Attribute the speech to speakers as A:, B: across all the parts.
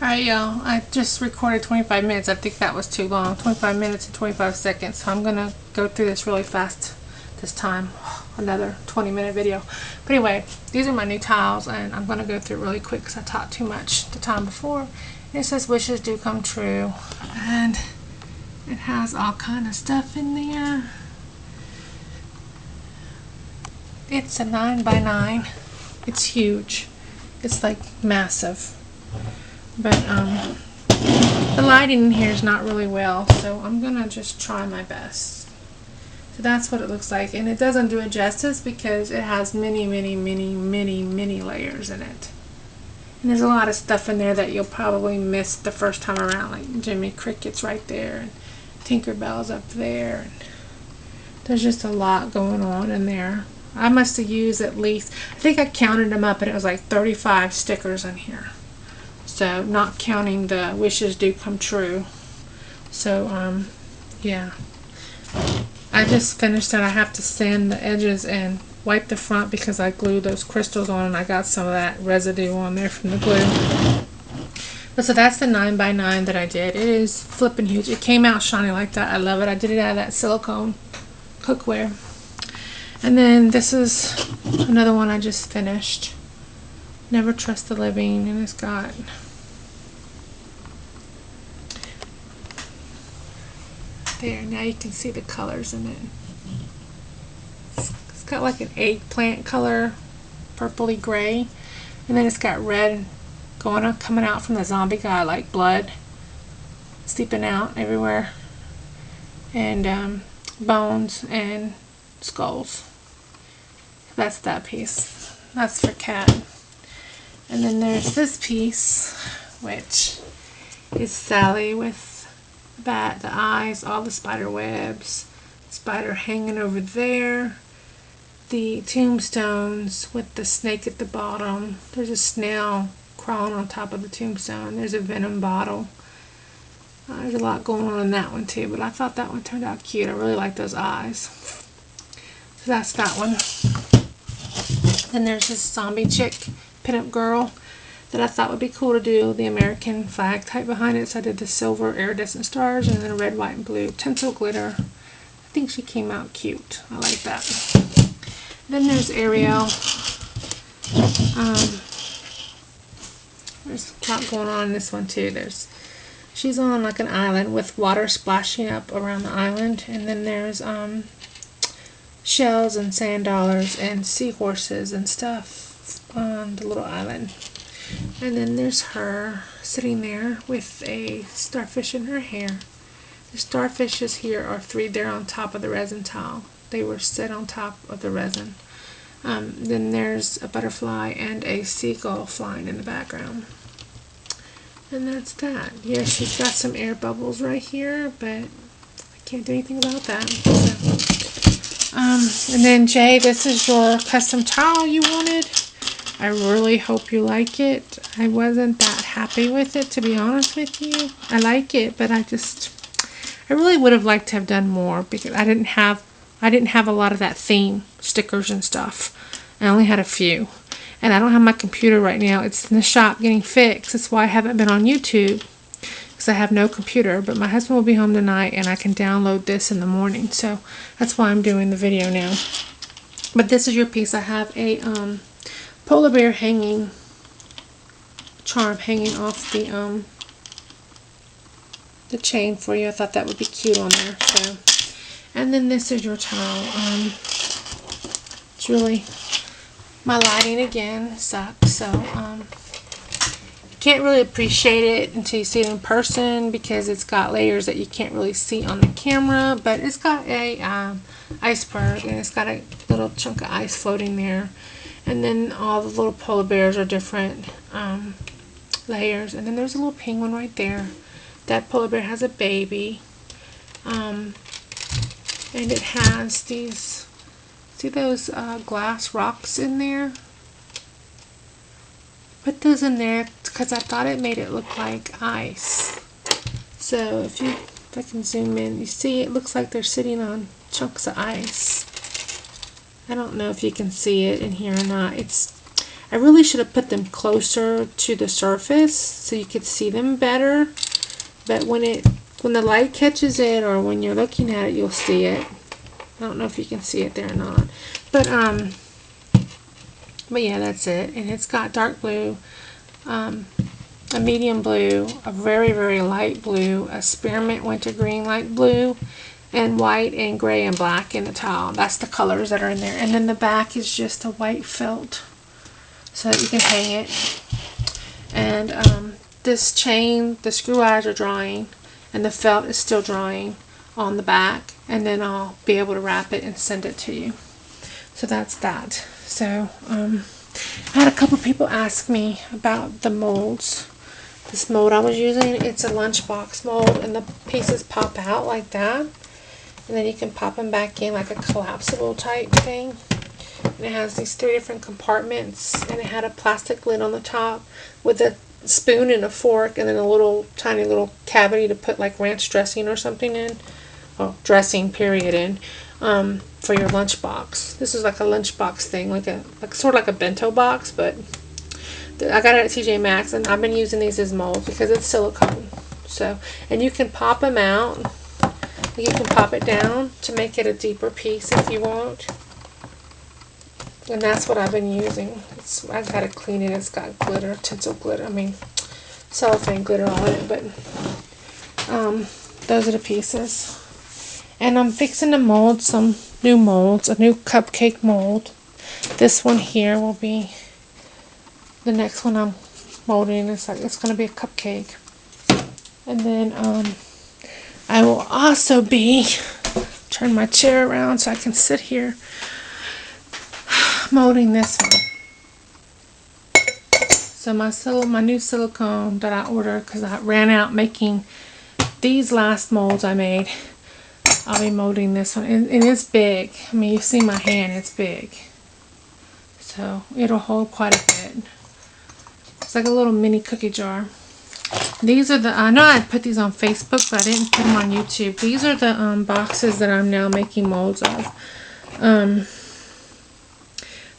A: Alright, y'all, I just recorded 25 minutes. I think that was too long. 25 minutes and 25 seconds. So I'm going to go through this really fast this time. Another 20-minute video. But anyway, these are my new tiles, and I'm going to go through it really quick because I talked too much the time before. And it says wishes do come true. And it has all kind of stuff in there. It's a 9x9. It's huge. It's like massive. But the lighting in here is not really well, so I'm gonna just try my best. So that's what it looks like, and it doesn't do it justice because it has many layers in it. And there's a lot of stuff in there that you'll probably miss the first time around, like Jimmy Cricket's right there, and Tinkerbell's up there. And there's just a lot going on in there. I must have used at least, I think I counted them up, and it was like 35 stickers in here. So, not counting the wishes do come true. So, yeah. I just finished it. I have to sand the edges and wipe the front because I glued those crystals on and I got some of that residue on there from the glue. But so that's the 9x9 that I did. It is flipping huge. It came out shiny like that. I love it. I did it out of that silicone cookware. And then this is another one I just finished. Never Trust the Living, and it's got there, now you can see the colors in it. It's got like an eggplant color, purpley gray, and then it's got red coming out from the zombie guy, like blood seeping out everywhere, and bones and skulls. That's that piece. That's for Cat. And then there's this piece, which is Sally with the eyes, all the spider webs, spider hanging over there, the tombstones with the snake at the bottom. There's a snail crawling on top of the tombstone. There's a venom bottle. There's a lot going on in that one too, but I thought that one turned out cute. I really like those eyes. So that's that one. Then there's this zombie chick, pinup girl, that I thought would be cool to do the American flag type behind it. So I did the silver iridescent stars and then red, white, and blue tinsel glitter. I think she came out cute. I like that. Then there's Ariel. There's a lot going on in this one too. She's on like an island with water splashing up around the island, and then there's shells and sand dollars and seahorses and stuff on the little island. And then there's her sitting there with a starfish in her hair. The starfishes here are 3. They're on top of the resin tile. They were set on top of the resin. Then there's a butterfly and a seagull flying in the background. And that's that. Yeah, she's got some air bubbles right here, but I can't do anything about that. So, and then Jay, this is your custom tile you wanted. I really hope you like it. I wasn't that happy with it, to be honest with you. I like it, but I really would have liked to have done more because I didn't have a lot of that theme stickers and stuff. I only had a few. And I don't have my computer right now. It's in the shop getting fixed. That's why I haven't been on YouTube, because I have no computer. But my husband will be home tonight and I can download this in the morning. So that's why I'm doing the video now. But this is your piece. I have a polar bear charm hanging off the chain for you. I thought that would be cute on there. So, and then this is your towel. It's really, my lighting again sucks, so you can't really appreciate it until you see it in person because it's got layers that you can't really see on the camera. But it's got a iceberg, and it's got a little chunk of ice floating there. And then all the little polar bears are different layers. And then there's a little penguin right there. That polar bear has a baby. And it has these, see those glass rocks in there? Put those in there because I thought it made it look like ice. So if I can zoom in, you see it looks like they're sitting on chunks of ice. I don't know if you can see it in here or not. I really should have put them closer to the surface so you could see them better. But when the light catches it, or when you're looking at it, you'll see it. I don't know if you can see it there or not. But yeah, that's it. And it's got dark blue, a medium blue, a very, very light blue, a spearmint wintergreen light blue, and white and gray and black in the tile. That's the colors that are in there. And then the back is just a white felt so that you can hang it. And this chain, the screw eyes are drying, and the felt is still drying on the back, and then I'll be able to wrap it and send it to you. So that's that. So I had a couple people ask me about the molds. This mold I was using, it's a lunchbox mold, and the pieces pop out like that, and then you can pop them back in like a collapsible type thing. And it has these 3 different compartments, and it had a plastic lid on the top with a spoon and a fork, and then a little tiny little cavity to put like ranch dressing or something in, well, dressing period in, for your lunchbox. This is like a lunchbox thing, like sort of like a bento box, but I got it at TJ Maxx, and I've been using these as molds because it's silicone. So, and you can pop them out. You can pop it down to make it a deeper piece if you want. And that's what I've been using. I've got to clean it. It's got glitter, tinsel glitter. I mean, cellophane glitter on it. But those are the pieces. And I'm fixing to mold some new molds, a new cupcake mold. This one here will be the next one I'm molding. It's going to be a cupcake. And then I will also be, turn my chair around so I can sit here, molding this one. So my new silicone that I ordered, because I ran out making these last molds I made, I'll be molding this one. And it's big. I mean, you see my hand, it's big. So it'll hold quite a bit. It's like a little mini cookie jar. These are I know I put these on Facebook, but I didn't put them on YouTube. These are the boxes that I'm now making molds of.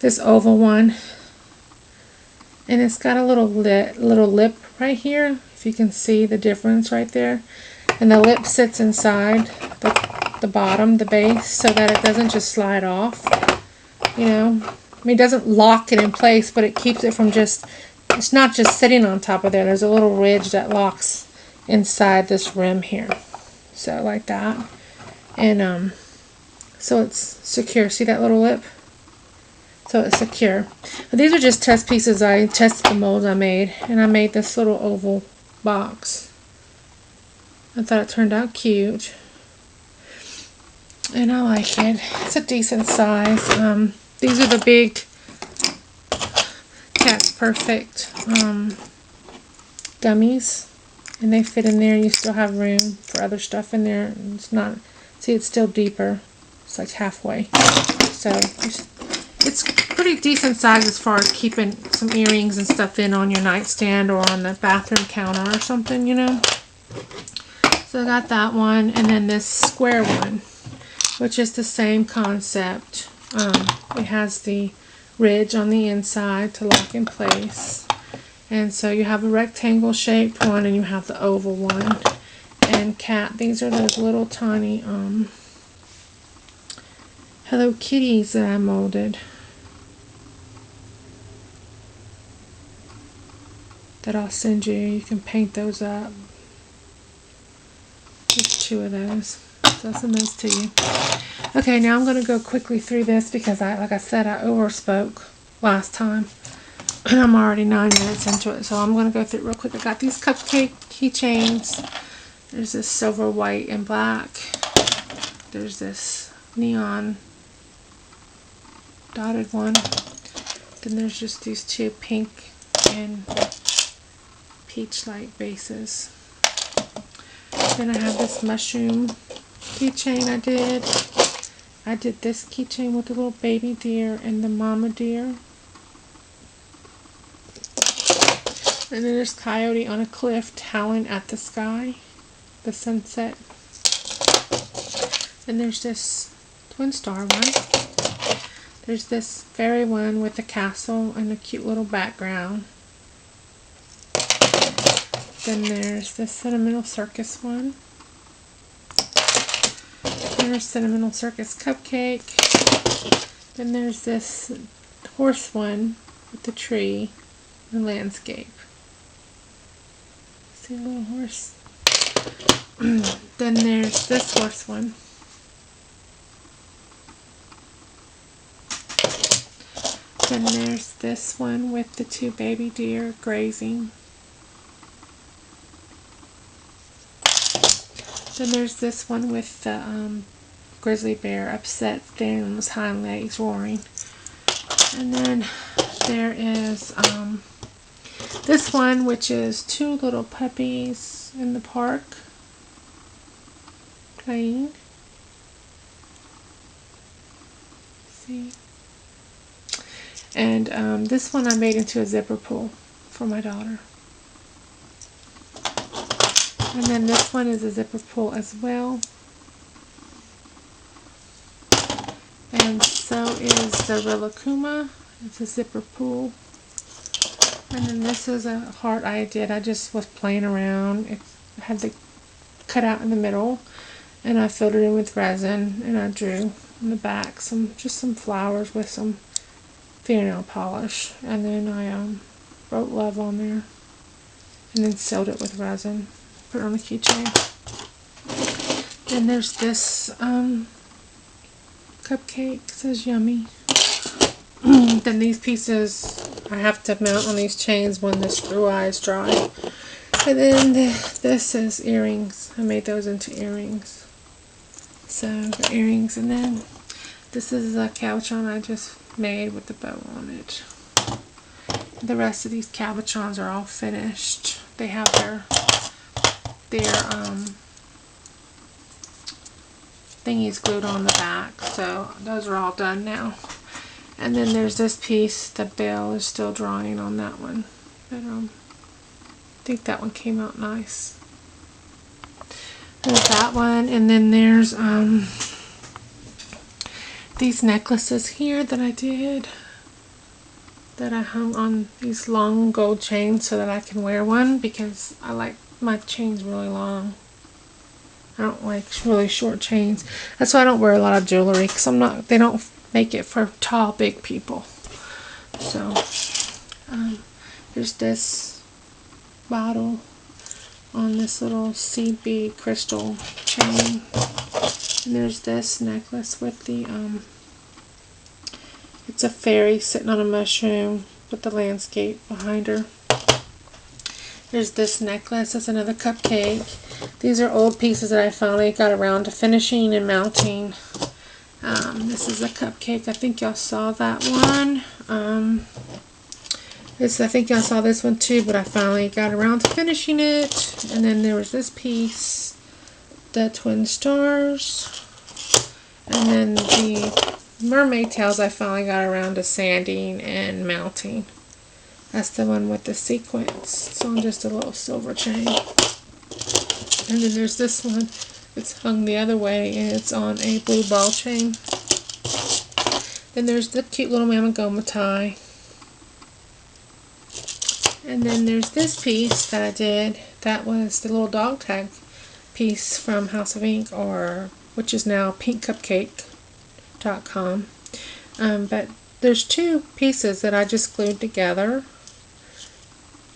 A: This oval one, and it's got a little lip right here, if you can see the difference right there, and the lip sits inside the bottom, the base, so that it doesn't just slide off, you know. I mean, it doesn't lock it in place, but it keeps it from it's not just sitting on top of there. There's a little ridge that locks inside this rim here, so like that. And so it's secure. See that little lip? So it's secure. But these are just test pieces. I tested the molds I made, and I made this little oval box. I thought it turned out cute, and I like it. It's a decent size. These are the big Cat's Perfect gummies, and they fit in there. You still have room for other stuff in there. It's not, see, it's still deeper. It's like halfway. So it's pretty decent size as far as keeping some earrings and stuff in on your nightstand or on the bathroom counter or something, you know. So I got that one, and then this square one, which is the same concept. It has the ridge on the inside to lock in place, and so you have a rectangle shaped one and you have the oval one. And Cat, these are those little tiny Hello Kitties that I molded, that I'll send you. You can paint those up. There's 2 of those, so I'll send those to you. Okay, now I'm going to go quickly through this because like I said, I overspoke last time, and I'm already 9 minutes into it, so I'm going to go through it real quick. I got these cupcake keychains. There's this silver, white, and black. There's this neon dotted one. Then there's just these 2 pink and peach-like bases. Then I have this mushroom keychain I did this keychain with the little baby deer and the mama deer. And then there's Coyote on a cliff howling at the sky, the sunset. And there's this twin star one. There's this fairy one with a castle and a cute little background. Then there's this Sentimental Circus one. There's Sentimental Circus cupcake. Then there's this horse one with the tree and landscape. See a little horse? Then there's this horse one. Then there's this one with the two baby deer grazing. Then there's this one with the grizzly bear upset, standing on his hind legs, roaring. And then there is this one, which is two little puppies in the park playing. See? And this one I made into a zipper pull for my daughter. And then this one is a zipper pull as well. And so is the Rilakkuma. It's a zipper pull. And then this is a heart I did. I just was playing around. It had the cut out in the middle. And I filled it in with resin. And I drew on the back just some flowers with some fingernail polish. And then I wrote love on there. And then sealed it with resin. Put it on the keychain. Then there's this cupcake. It says yummy. Then these pieces I have to mount on these chains when the screw eye is dry. And then this is earrings. I made those into earrings. So the earrings. And then this is a cabochon I just made with the bow on it. The rest of these cabochons are all finished. They have their thingies glued on the back, so those are all done now. And then there's this piece. The bell is still drying on that one, but I think that one came out nice. There's that one, and then there's these necklaces here that I did, that I hung on these long gold chains so that I can wear one, because I like my chains really long. I don't like really short chains. That's why I don't wear a lot of jewelry, because they don't make it for tall, big people. So, there's this bottle on this little CB crystal chain. And there's this necklace with the, it's a fairy sitting on a mushroom with the landscape behind her. There's this necklace. That's another cupcake. These are old pieces that I finally got around to finishing and mounting. This is a cupcake. I think y'all saw that one. I think y'all saw this one too, but I finally got around to finishing it. And then there was this piece, the twin stars. And then the mermaid tails I finally got around to sanding and mounting. That's the one with the sequins. It's on just a little silver chain. And then there's this one. It's hung the other way, and it's on a blue ball chain. Then there's the cute little Mamagoma tie. And then there's this piece that I did. That was the little dog tag piece from House of Ink, which is now pinkcupcake.com. But there's two pieces that I just glued together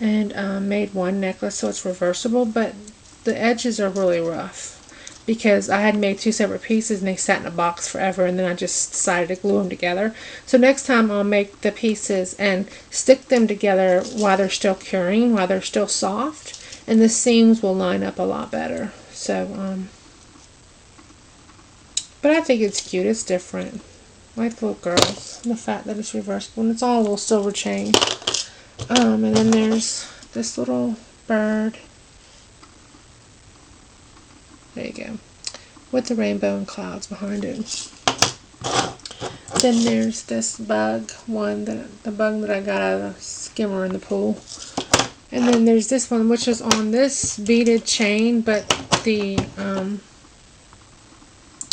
A: and made one necklace, so it's reversible, but the edges are really rough because I had made two separate pieces and they sat in a box forever, and then I just decided to glue them together. So next time I'll make the pieces and stick them together while they're still curing, while they're still soft, and the seams will line up a lot better. So but I think it's cute. It's different. Like the little girls, and the fact that it's reversible, and it's all a little silver chain. And then there's this little bird. There you go. With the rainbow and clouds behind it. Then there's this bug one, the bug that I got out of the skimmer in the pool. And then there's this one, which is on this beaded chain, but the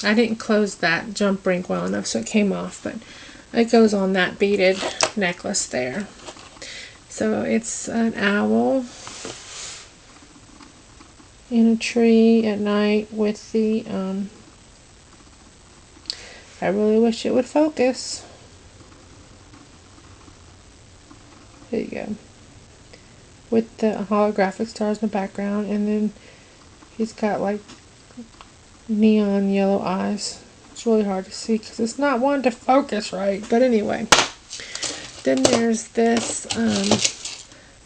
A: I didn't close that jump ring well enough, so it came off. But it goes on that beaded necklace there. So it's an owl in a tree at night with the, I really wish it would focus. There you go. With the holographic stars in the background, and then he's got like neon yellow eyes. It's really hard to see because it's not wanting to focus right, but anyway. Then there's this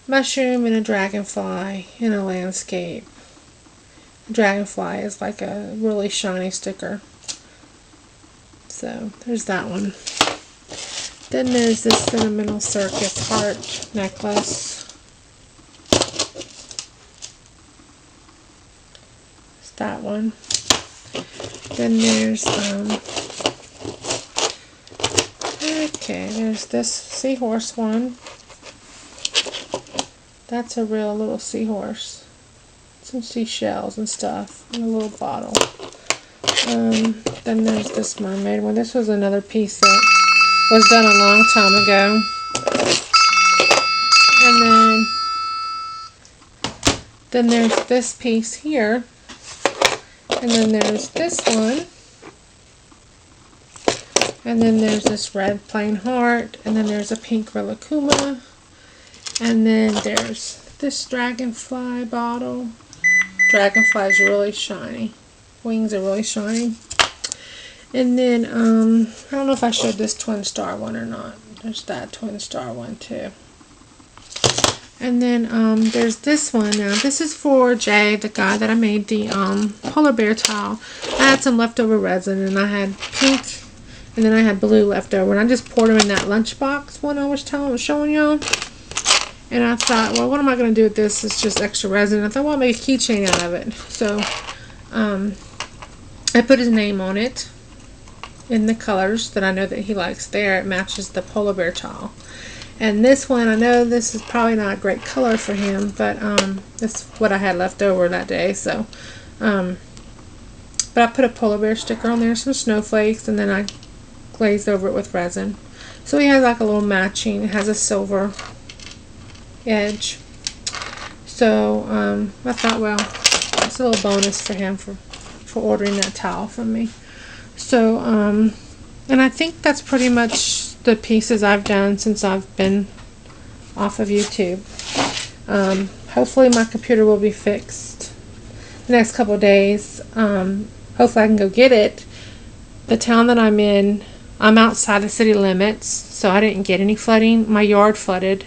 A: mushroom and a dragonfly in a landscape. Dragonfly is like a really shiny sticker. So there's that one. Then there's this sentimental circus heart necklace. It's that one. Then there's okay, there's this seahorse one. That's a real little seahorse. Some seashells and stuff in a little bottle. Then there's this mermaid one. This was another piece that was done a long time ago. And then there's this piece here. And then there's this one. And then there's this red plain heart. And then there's a pink Rilakkuma. And then there's this dragonfly bottle. Dragonfly is really shiny. Wings are really shiny. And then, I don't know if I showed this twin star one or not. There's that twin star one too. And then, there's this one. Now, this is for Jay, the guy that I made the, polar bear towel. I had some leftover resin, and I had pink, and then I had blue left over. And I just poured them in that lunchbox one I was showing y'all. And I thought, well, what am I going to do with this? It's just extra resin. I thought, well, I'll make a keychain out of it. So, I put his name on it in the colors that I know that he likes there. It matches the polar bear towel. And this one, I know this is probably not a great color for him, but this is what I had left over that day. So, but I put a polar bear sticker on there, some snowflakes, and then I glazed over it with resin. So he has like a little matching. It has a silver edge. So I thought, well, it's a little bonus for him for ordering that towel from me. So and I think that's pretty much the pieces I've done since I've been off of YouTube. Hopefully my computer will be fixed the next couple of days. Hopefully I can go get it. The town that I'm in, I'm outside the city limits, so I didn't get any flooding. My yard flooded,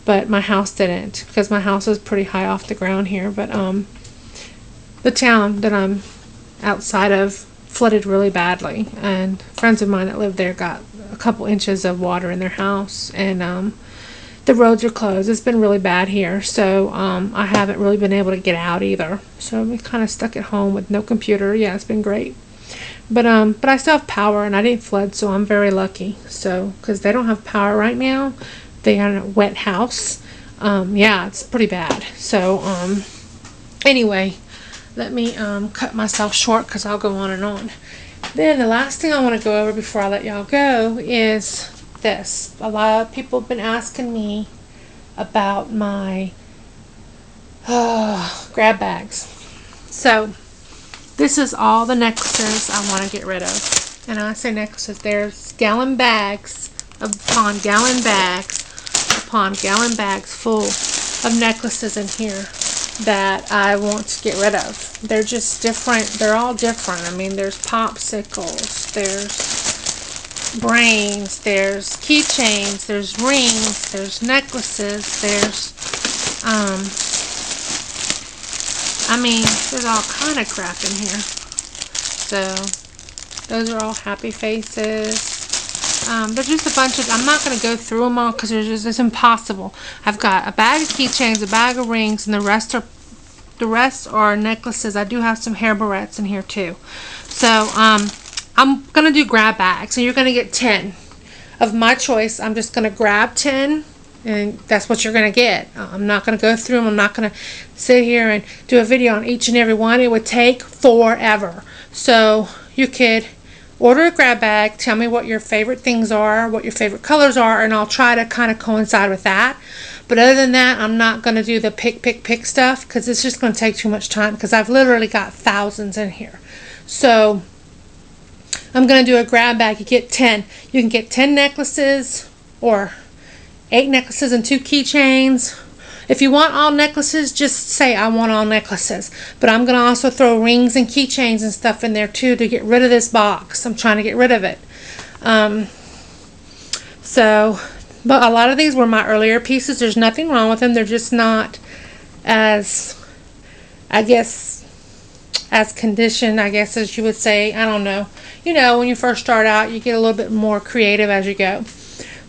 A: but my house didn't, because my house is pretty high off the ground here. But the town that I'm outside of flooded really badly, and friends of mine that live there got a couple inches of water in their house, and the roads are closed. It's been really bad here, so I haven't really been able to get out either. So I'm kind of stuck at home with no computer. Yeah, it's been great. But I still have power, and I didn't flood, so I'm very lucky. So, because they don't have power right now, they are in a wet house. Yeah, it's pretty bad. So, anyway, let me cut myself short because I'll go on and on. Then the last thing I want to go over before I let y'all go is this. A lot of people have been asking me about my grab bags. So, this is all the necklaces I want to get rid of. And when I say necklaces, there's gallon bags upon gallon bags upon gallon bags full of necklaces in here that I want to get rid of. They're just different. They're all different. I mean, there's popsicles, there's brains, there's keychains, there's rings, there's necklaces, there's I mean, there's all kind of crap in here. So, those are all happy faces. They're just a bunch of, I'm not going to go through them all because it's impossible. I've got a bag of keychains, a bag of rings, and the rest are necklaces. I do have some hair barrettes in here too. So, I'm going to do grab bags. So, you're going to get 10 of my choice. I'm just going to grab 10. And that's what you're going to get. I'm not going to go through them. I'm not going to sit here and do a video on each and every one. It would take forever. So you could order a grab bag, tell me what your favorite things are, what your favorite colors are, and I'll try to kind of coincide with that. But other than that, I'm not going to do the pick stuff because it's just going to take too much time because I've literally got thousands in here. So I'm going to do a grab bag. You get 10. You can get 10 necklaces or 8 necklaces and 2 keychains. If you want all necklaces, just say I want all necklaces. But I'm going to also throw rings and keychains and stuff in there too to get rid of this box. I'm trying to get rid of it. But a lot of these were my earlier pieces. There's nothing wrong with them. They're just not as, I guess, as conditioned, I guess, as you would say. I don't know. You know, when you first start out, you get a little bit more creative as you go.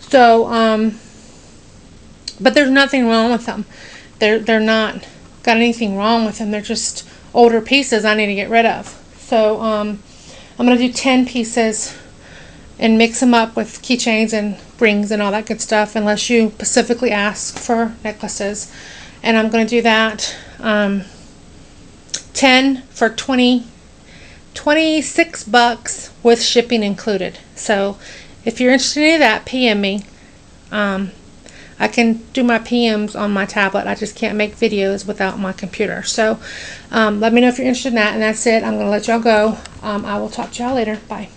A: So, but there's nothing wrong with them. They're not got anything wrong with them. They're just older pieces I need to get rid of. So I'm going to do 10 pieces and mix them up with keychains and rings and all that good stuff, unless you specifically ask for necklaces. And I'm going to do that 10 for 26 bucks with shipping included. So if you're interested in any of that, PM me. I can do my PMs on my tablet. I just can't make videos without my computer. So let me know if you're interested in that. And that's it. I'm going to let y'all go. I will talk to y'all later. Bye.